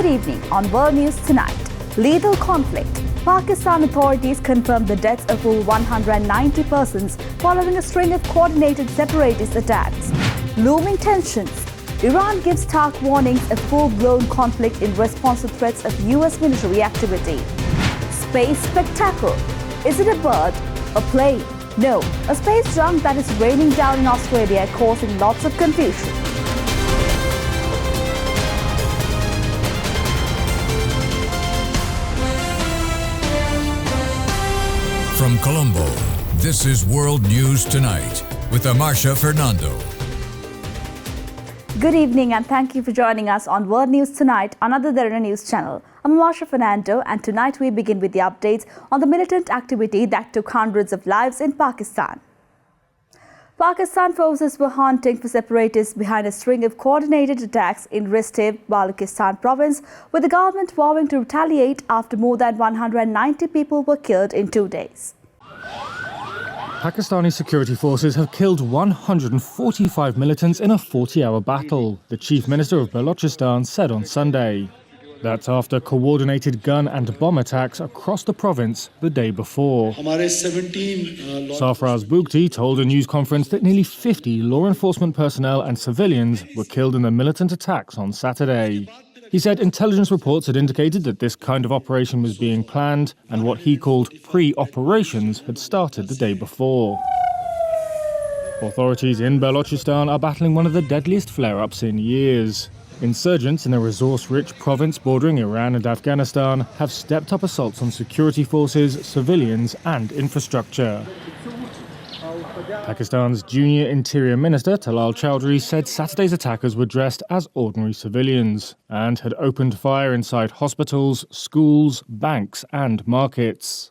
Good evening on World News Tonight. Lethal conflict. Pakistan authorities confirmed the deaths of over 190 persons following a string of coordinated separatist attacks. Looming tensions. Iran gives stark warnings of full-blown conflict in response to threats of US military activity. Space spectacle. Is it a bird? A plane? No, a space junk that is raining down in Australia, causing lots of confusion. From Colombo, this is World News Tonight with Amarsha Fernando. Good evening and thank you for joining us on World News Tonight on the Derana News channel. I'm Amarsha Fernando and tonight we begin with the updates on the militant activity that took hundreds of lives in Pakistan. Pakistan forces were hunting for separatists behind a string of coordinated attacks in Ristave, Balochistan province, with the government vowing to retaliate after more than 190 people were killed in 2 days. Pakistani security forces have killed 145 militants in a 40-hour battle, the Chief Minister of Balochistan said on Sunday. That's after coordinated gun and bomb attacks across the province the day before. Sarfraz Bugti told a news conference that nearly 50 law enforcement personnel and civilians were killed in the militant attacks on Saturday. He said intelligence reports had indicated that this kind of operation was being planned and what he called pre-operations had started the day before. Authorities in Balochistan are battling one of the deadliest flare-ups in years. Insurgents in a resource-rich province bordering Iran and Afghanistan have stepped up assaults on security forces, civilians and infrastructure. Pakistan's junior Interior Minister Talal Chowdhury said Saturday's attackers were dressed as ordinary civilians and had opened fire inside hospitals, schools, banks and markets.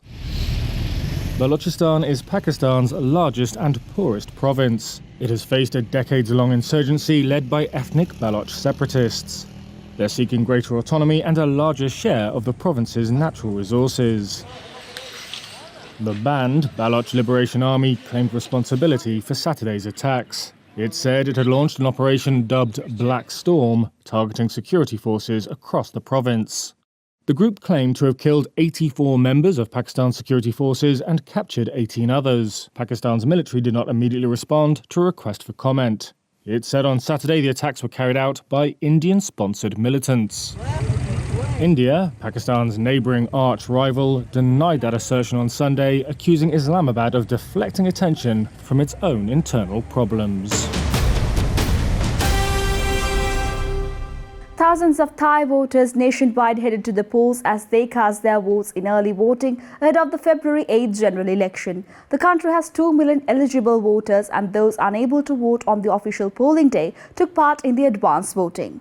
Balochistan is Pakistan's largest and poorest province. It has faced a decades-long insurgency led by ethnic Baloch separatists. They're seeking greater autonomy and a larger share of the province's natural resources. The banned Baloch Liberation Army claimed responsibility for Saturday's attacks. It said it had launched an operation dubbed Black Storm, targeting security forces across the province. The group claimed to have killed 84 members of Pakistan's security forces and captured 18 others. Pakistan's military did not immediately respond to a request for comment. It said on Saturday the attacks were carried out by Indian-sponsored militants. India, Pakistan's neighbouring arch-rival, denied that assertion on Sunday, accusing Islamabad of deflecting attention from its own internal problems. Thousands of Thai voters nationwide headed to the polls as they cast their votes in early voting ahead of the February 8th general election. The country has 2 million eligible voters and those unable to vote on the official polling day took part in the advance voting.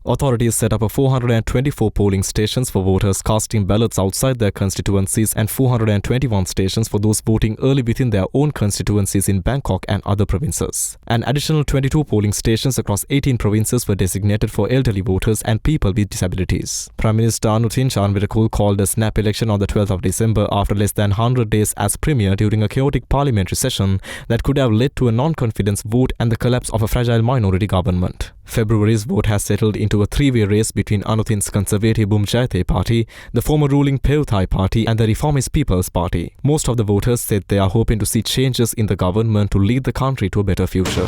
Authorities set up 424 polling stations for voters casting ballots outside their constituencies and 421 stations for those voting early within their own constituencies in Bangkok and other provinces. An additional 22 polling stations across 18 provinces were designated for elderly voters and people with disabilities. Prime Minister Anutin Charnvirakul called a snap election on the 12th of December after less than 100 days as Premier during a chaotic parliamentary session that could have led to a non-confidence vote and the collapse of a fragile minority government. February's vote has settled into a three-way race between Anutin's Conservative Bumjaithe party, the former ruling Pheu Thai party and the Reformist People's Party. Most of the voters said they are hoping to see changes in the government to lead the country to a better future.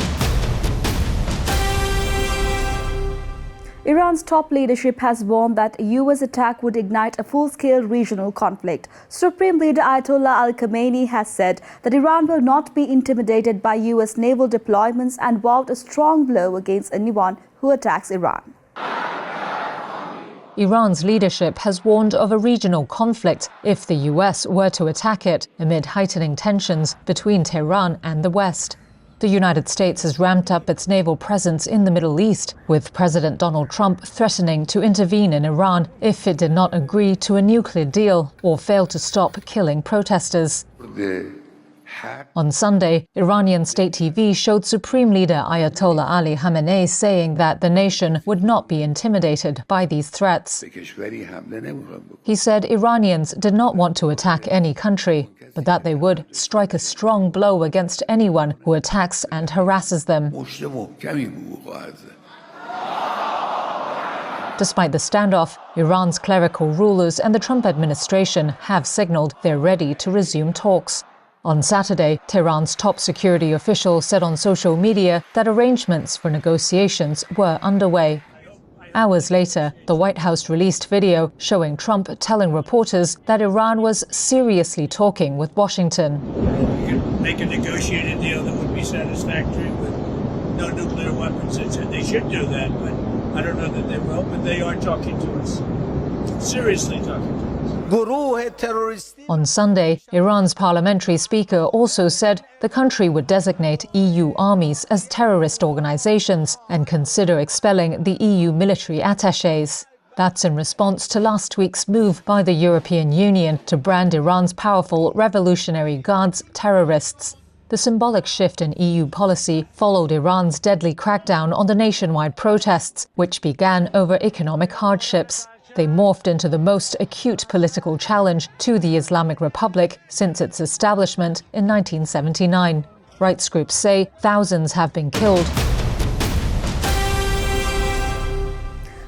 Iran's top leadership has warned that a US attack would ignite a full-scale regional conflict. Supreme Leader Ayatollah Ali Khamenei has said that Iran will not be intimidated by US naval deployments and vowed a strong blow against anyone who attacks Iran. Iran's leadership has warned of a regional conflict if the US were to attack it, amid heightening tensions between Tehran and the West. The United States has ramped up its naval presence in the Middle East, with President Donald Trump threatening to intervene in Iran if it did not agree to a nuclear deal or fail to stop killing protesters. On Sunday, Iranian state TV showed Supreme Leader Ayatollah Ali Khamenei saying that the nation would not be intimidated by these threats. He said Iranians did not want to attack any country, but that they would strike a strong blow against anyone who attacks and harasses them. Despite the standoff, Iran's clerical rulers and the Trump administration have signaled they're ready to resume talks. On Saturday, Tehran's top security official said on social media that arrangements for negotiations were underway. Hours later, the White House released video showing Trump telling reporters that Iran was seriously talking with Washington. We could make a negotiated deal that would be satisfactory with no nuclear weapons. They should do that, but I don't know that they will. But they are talking to us, seriously talking to us. On Sunday, Iran's parliamentary speaker also said the country would designate EU armies as terrorist organizations and consider expelling the EU military attachés. That's in response to last week's move by the European Union to brand Iran's powerful Revolutionary Guards terrorists. The symbolic shift in EU policy followed Iran's deadly crackdown on the nationwide protests, which began over economic hardships. They morphed into the most acute political challenge to the Islamic Republic since its establishment in 1979. Rights groups say thousands have been killed.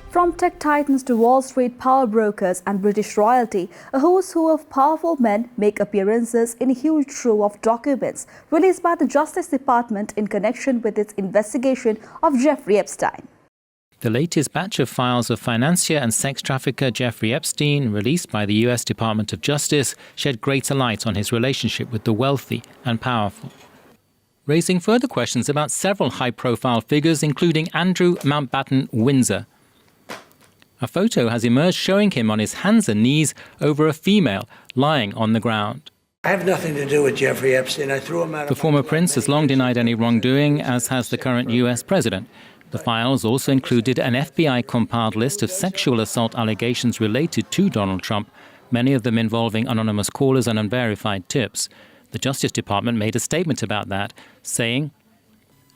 From tech titans to Wall Street power brokers and British royalty, a who's who of powerful men make appearances in a huge trove of documents released by the Justice Department in connection with its investigation of Jeffrey Epstein. The latest batch of files of financier and sex trafficker Jeffrey Epstein, released by the US Department of Justice, shed greater light on his relationship with the wealthy and powerful, raising further questions about several high-profile figures, including Andrew Mountbatten Windsor. A photo has emerged showing him on his hands and knees over a female lying on the ground. I have nothing to do with Jeffrey Epstein. I threw him out. The former prince has long denied any wrongdoing, as has the current US president. The files also included an FBI compiled list of sexual assault allegations related to Donald Trump, many of them involving anonymous callers and unverified tips. The Justice Department made a statement about that, saying,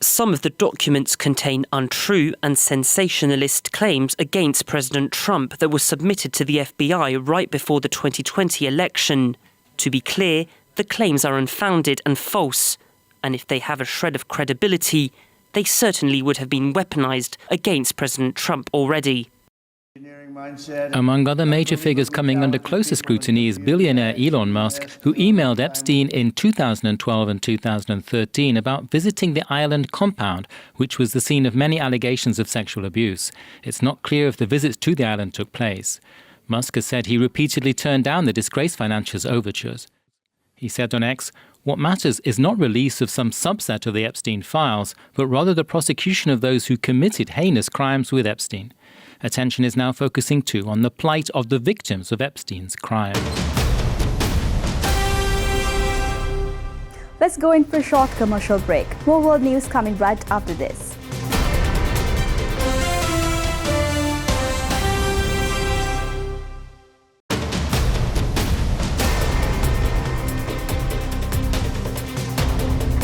"Some of the documents contain untrue and sensationalist claims against President Trump that were submitted to the FBI right before the 2020 election. To be clear, the claims are unfounded and false, and if they have a shred of credibility, they certainly would have been weaponized against President Trump already." Among other major figures coming under closer scrutiny is billionaire Elon Musk, who emailed Epstein in 2012 and 2013 about visiting the island compound, which was the scene of many allegations of sexual abuse. It's not clear if the visits to the island took place. Musk has said he repeatedly turned down the disgraced financier's overtures. He said on X, "What matters is not release of some subset of the Epstein files, but rather the prosecution of those who committed heinous crimes with Epstein. Attention is now focusing too on the plight of the victims of Epstein's crimes." Let's go in for a short commercial break. More world news coming right after this.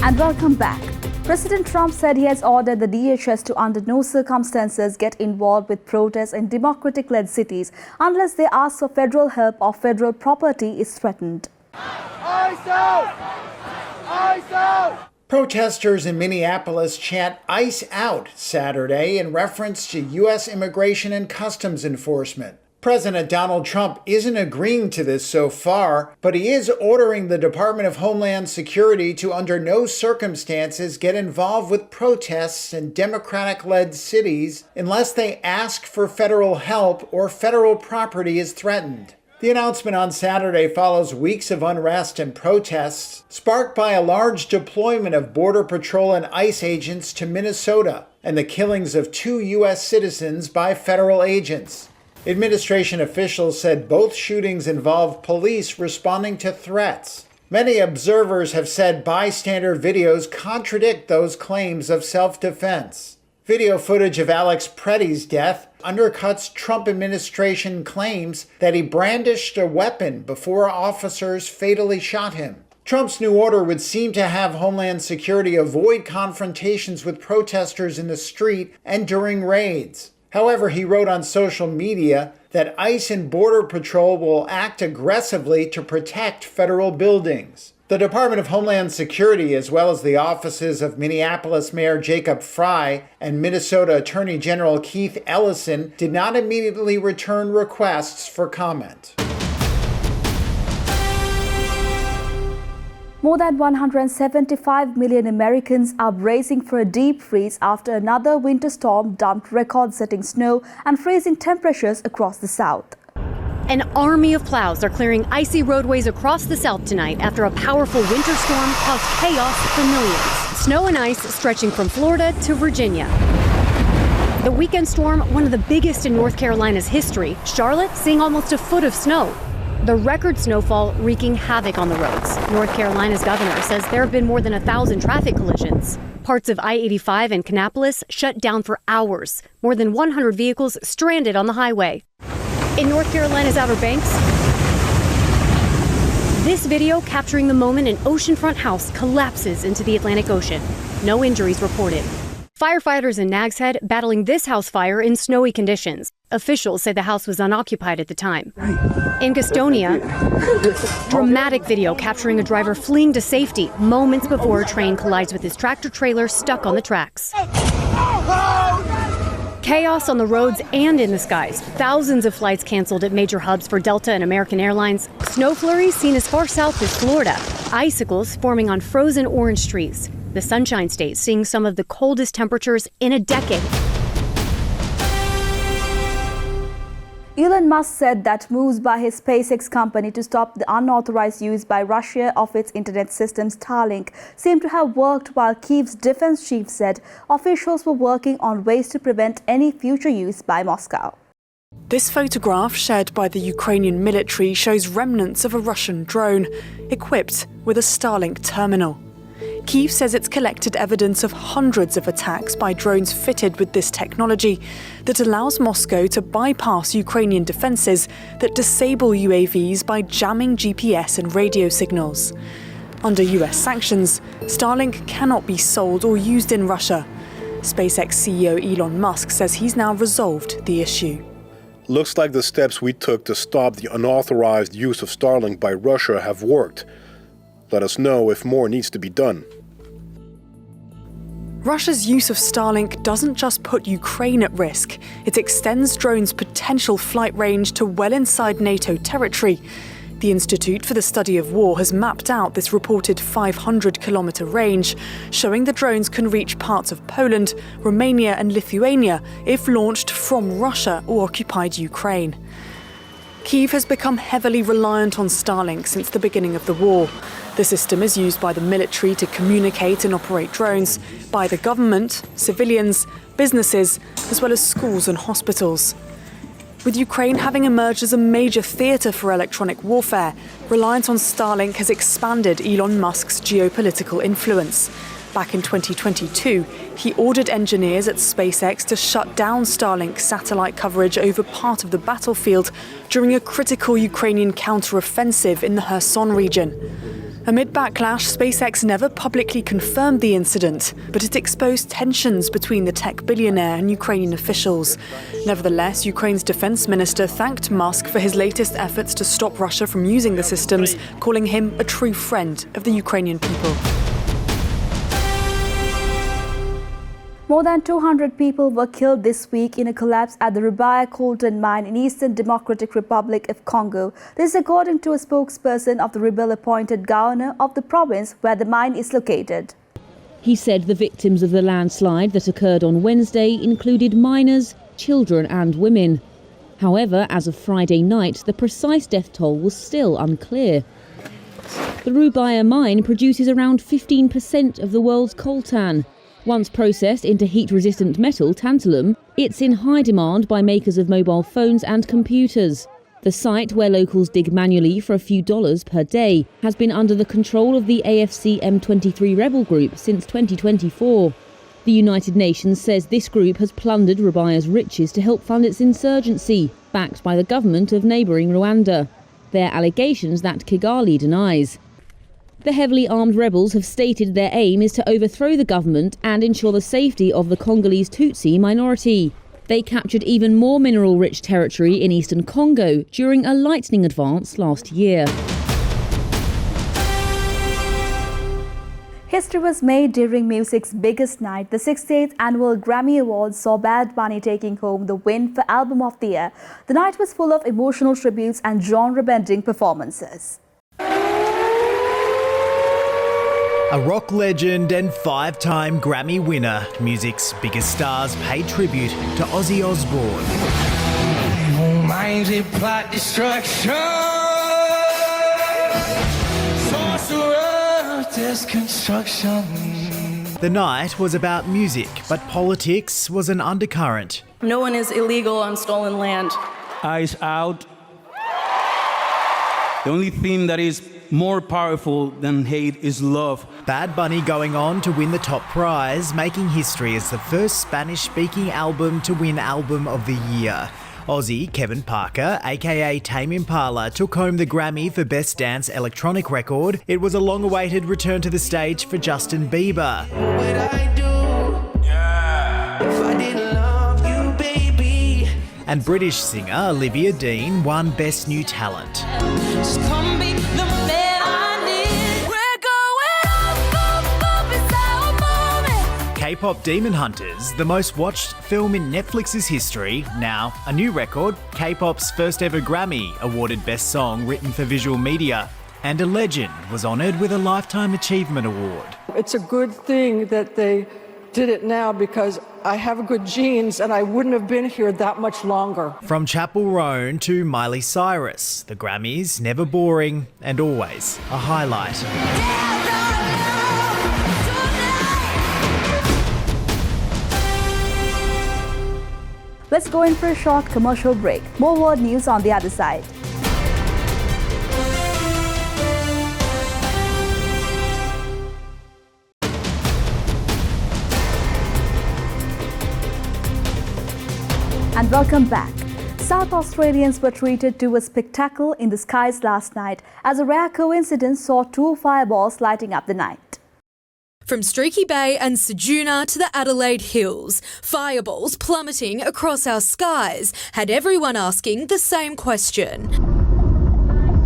And welcome back. President Trump said he has ordered the DHS to under no circumstances get involved with protests in Democratic-led cities unless they ask for federal help or federal property is threatened. ICE out! ICE out! Protesters in Minneapolis chant ICE out Saturday in reference to U.S. Immigration and Customs Enforcement. President Donald Trump isn't agreeing to this so far, but he is ordering the Department of Homeland Security to under no circumstances get involved with protests in Democratic-led cities unless they ask for federal help or federal property is threatened. The announcement on Saturday follows weeks of unrest and protests sparked by a large deployment of Border Patrol and ICE agents to Minnesota and the killings of 2 U.S. citizens by federal agents. Administration officials said both shootings involved police responding to threats. Many observers have said bystander videos contradict those claims of self-defense. Video footage of Alex Pretty's death undercuts Trump administration claims that he brandished a weapon before officers fatally shot him. Trump's new order would seem to have Homeland Security avoid confrontations with protesters in the street and during raids. However, he wrote on social media that ICE and Border Patrol will act aggressively to protect federal buildings. The Department of Homeland Security, as well as the offices of Minneapolis Mayor Jacob Frey and Minnesota Attorney General Keith Ellison, did not immediately return requests for comment. More than 175 million Americans are bracing for a deep freeze after another winter storm dumped record-setting snow and freezing temperatures across the South. An army of plows are clearing icy roadways across the South tonight after a powerful winter storm caused chaos for millions. Snow and ice stretching from Florida to Virginia. The weekend storm, one of the biggest in North Carolina's history. Charlotte seeing almost a foot of snow. The record snowfall wreaking havoc on the roads. North Carolina's governor says there have been more than 1,000 traffic collisions. Parts of I-85 and Kannapolis shut down for hours. More than 100 vehicles stranded on the highway. In North Carolina's Outer Banks, this video capturing the moment an oceanfront house collapses into the Atlantic Ocean. No injuries reported. Firefighters in Nags Head battling this house fire in snowy conditions. Officials say the house was unoccupied at the time. In Gastonia, dramatic video capturing a driver fleeing to safety moments before a train collides with his tractor trailer stuck on the tracks. Chaos on the roads and in the skies. Thousands of flights canceled at major hubs for Delta and American Airlines. Snow flurries seen as far south as Florida. Icicles forming on frozen orange trees. The Sunshine State seeing some of the coldest temperatures in a decade. Elon Musk said that moves by his SpaceX company to stop the unauthorized use by Russia of its internet system Starlink seem to have worked, while Kyiv's defense chief said officials were working on ways to prevent any future use by Moscow. This photograph shared by the Ukrainian military shows remnants of a Russian drone equipped with a Starlink terminal. Kyiv says it's collected evidence of hundreds of attacks by drones fitted with this technology that allows Moscow to bypass Ukrainian defences that disable UAVs by jamming GPS and radio signals. Under US sanctions, Starlink cannot be sold or used in Russia. SpaceX CEO Elon Musk says he's now resolved the issue. Looks like the steps we took to stop the unauthorized use of Starlink by Russia have worked. Let us know if more needs to be done. Russia's use of Starlink doesn't just put Ukraine at risk, it extends drones' potential flight range to well inside NATO territory. The Institute for the Study of War has mapped out this reported 500-kilometre range, showing the drones can reach parts of Poland, Romania and Lithuania if launched from Russia or occupied Ukraine. Kyiv has become heavily reliant on Starlink since the beginning of the war. The system is used by the military to communicate and operate drones, by the government, civilians, businesses, as well as schools and hospitals. With Ukraine having emerged as a major theatre for electronic warfare, reliance on Starlink has expanded Elon Musk's geopolitical influence. Back in 2022, he ordered engineers at SpaceX to shut down Starlink satellite coverage over part of the battlefield during a critical Ukrainian counter-offensive in the Kherson region. Amid backlash, SpaceX never publicly confirmed the incident, but it exposed tensions between the tech billionaire and Ukrainian officials. Nevertheless, Ukraine's defense minister thanked Musk for his latest efforts to stop Russia from using the systems, calling him a true friend of the Ukrainian people. More than 200 people were killed this week in a collapse at the Rubaya Coltan mine in Eastern Democratic Republic of Congo. This is according to a spokesperson of the rebel-appointed governor of the province where the mine is located. He said the victims of the landslide that occurred on Wednesday included minors, children and women. However, as of Friday night, the precise death toll was still unclear. The Rubaya mine produces around 15% of the world's coltan. Once processed into heat-resistant metal, tantalum, it's in high demand by makers of mobile phones and computers. The site, where locals dig manually for a few dollars per day, has been under the control of the AFC M23 rebel group since 2024. The United Nations says this group has plundered Rubaya's riches to help fund its insurgency, backed by the government of neighbouring Rwanda. They're allegations that Kigali denies. The heavily armed rebels have stated their aim is to overthrow the government and ensure the safety of the Congolese Tutsi minority. They captured even more mineral-rich territory in eastern Congo during a lightning advance last year. History was made during music's biggest night. The 68th annual Grammy Awards saw Bad Bunny taking home the win for Album of the Year. The night was full of emotional tributes and genre-bending performances. A rock legend and five-time Grammy winner, music's biggest stars paid tribute to Ozzy Osbourne. Almighty plot destruction, sorcerer, deconstruction. The night was about music, but politics was an undercurrent. No one is illegal on stolen land. Eyes out. The only theme that is more powerful than hate is love. Bad Bunny going on to win the top prize, making history as the first Spanish-speaking album to win Album of the Year. Aussie Kevin Parker, aka Tame Impala, took home the Grammy for Best Dance Electronic Record. It was a long-awaited return to the stage for Justin Bieber. And British singer Olivia Dean won Best New Talent. K-pop Demon Hunters, the most watched film in Netflix's history, now a new record, K-pop's first ever Grammy, awarded Best Song written for visual media, and a legend was honoured with a Lifetime Achievement Award. It's a good thing that they did it now because I have good genes and I wouldn't have been here that much longer. From Chapel Roan to Miley Cyrus, the Grammys, never boring and always a highlight. Let's go in for a short commercial break. More world news on the other side. And welcome back. South Australians were treated to a spectacle in the skies last night as a rare coincidence saw two fireballs lighting up the night. From Streaky Bay and Ceduna to the Adelaide Hills, fireballs plummeting across our skies had everyone asking the same question.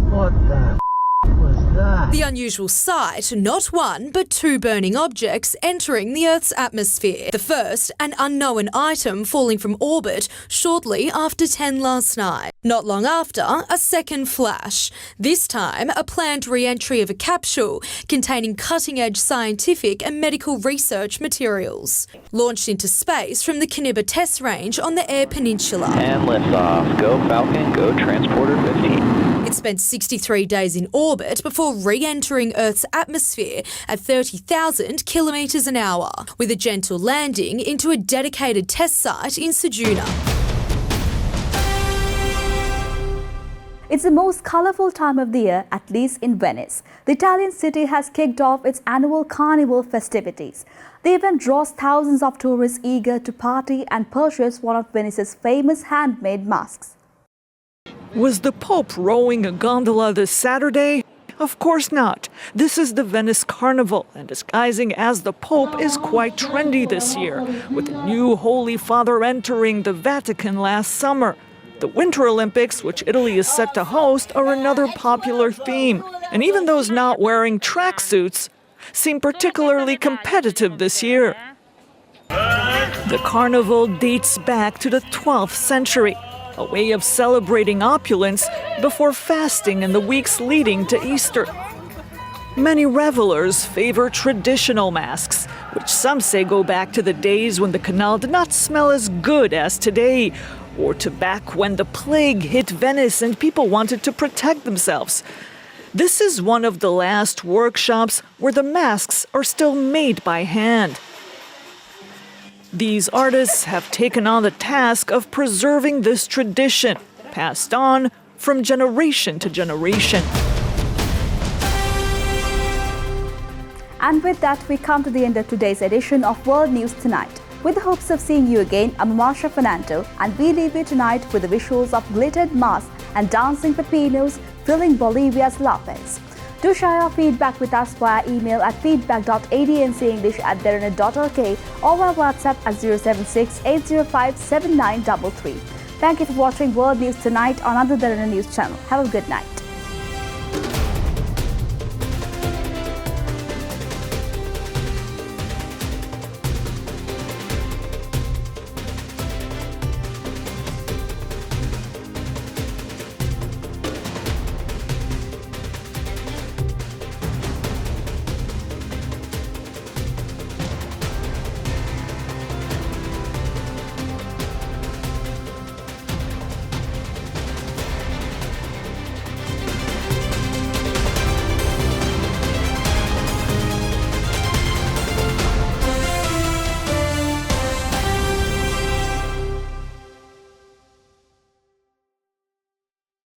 What the was that? The unusual sight, not one but two burning objects entering the Earth's atmosphere. The first, an unknown item falling from orbit shortly after 10 last night. Not long after, a second flash. This time, a planned re-entry of a capsule containing cutting-edge scientific and medical research materials. Launched into space from the Kaniba test range on the Eyre Peninsula. And liftoff. Go Falcon, go Transporter 15. It spent 63 days in orbit before re-entering Earth's atmosphere at 30,000 kilometres an hour, with a gentle landing into a dedicated test site in Ceduna. It's the most colourful time of the year, at least in Venice. The Italian city has kicked off its annual carnival festivities. The event draws thousands of tourists eager to party and purchase one of Venice's famous handmade masks. Was the Pope rowing a gondola this Saturday? Of course not. This is the Venice Carnival, and disguising as the Pope is quite trendy this year, with the new Holy Father entering the Vatican last summer. The Winter Olympics, which Italy is set to host, are another popular theme, and even those not wearing tracksuits seem particularly competitive this year. The carnival dates back to the 12th century, a way of celebrating opulence before fasting in the weeks leading to Easter. Many revelers favor traditional masks, which some say go back to the days when the canal did not smell as good as today, or to back when the plague hit Venice and people wanted to protect themselves. This is one of the last workshops where the masks are still made by hand. These artists have taken on the task of preserving this tradition, passed on from generation to generation. And with that, we come to the end of today's edition of World News Tonight. With the hopes of seeing you again, I'm Marsha Fernando, and we leave you tonight with the visuals of glittered masks and dancing Filipinos filling Bolivia's La Paz. Do share your feedback with us via email at feedback.adncenglish@derana.lk or via WhatsApp at 076-805-7933. Thank you for watching World News Tonight on the Derana News channel. Have a good night.